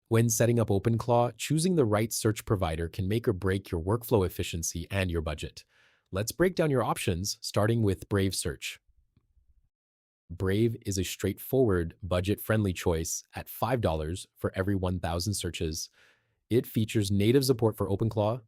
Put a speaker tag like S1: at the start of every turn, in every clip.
S1: When setting up OpenClaw, choosing the right search provider can make or break your workflow efficiency and your budget. Let's break down your options, starting with Brave Search. Brave is a straightforward, budget-friendly choice at $5 for every 1,000 searches. It features native support for OpenClaw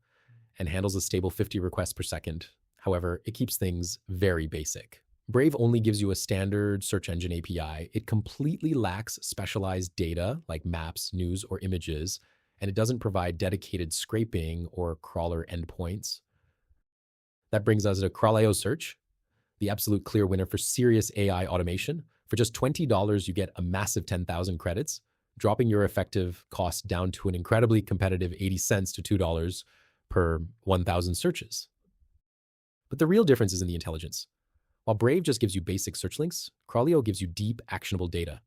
S1: and handles a stable 50 requests per second. However, it keeps things very basic. Brave only gives you a standard search engine API. It completely lacks specialized data like maps, news, or images, and it doesn't provide dedicated scraping or crawler endpoints. That brings us to Crawleo Search, the absolute clear winner for serious AI automation. For just $20, you get a massive 10,000 credits, dropping your effective cost down to an incredibly competitive 80 cents to $2 per 1,000 searches. But the real difference is in the intelligence. While Brave just gives you basic search links, Crawleo gives you deep, actionable data.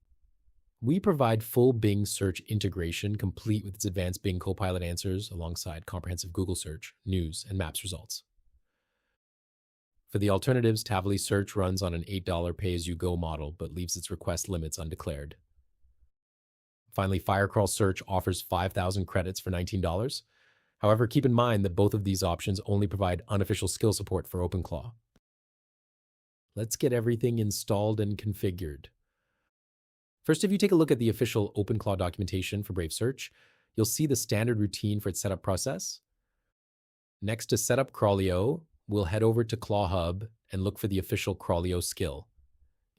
S1: We provide full Bing search integration, complete with its advanced Bing Copilot answers alongside comprehensive Google search, news, and maps results. For the alternatives, Tavily Search runs on an $8 pay-as-you-go model, but leaves its request limits undeclared. Finally, Firecrawl Search offers 5,000 credits for $19. However, keep in mind that both of these options only provide unofficial skill support for OpenClaw. Let's get everything installed and configured. First, if you take a look at the official OpenClaw documentation for Brave Search, you'll see the standard routine for its setup process. Next, to set up Crawleo, we'll head over to ClawHub and look for the official Crawleo skill.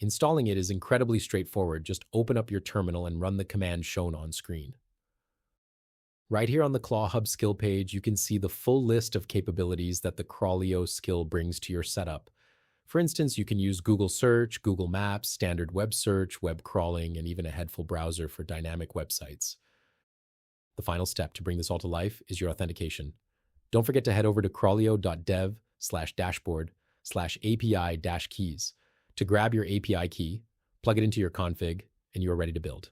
S1: Installing it is incredibly straightforward. Just open up your terminal and run the command shown on screen. Right here on the ClawHub skill page, you can see the full list of capabilities that the Crawleo skill brings to your setup. For instance, you can use Google Search, Google Maps, standard web search, web crawling, and even a Headful browser for dynamic websites. The final step to bring this all to life is your authentication. Don't forget to head over to crawleo.dev/dashboard/API-keys to grab your API key, plug it into your config, and you are ready to build.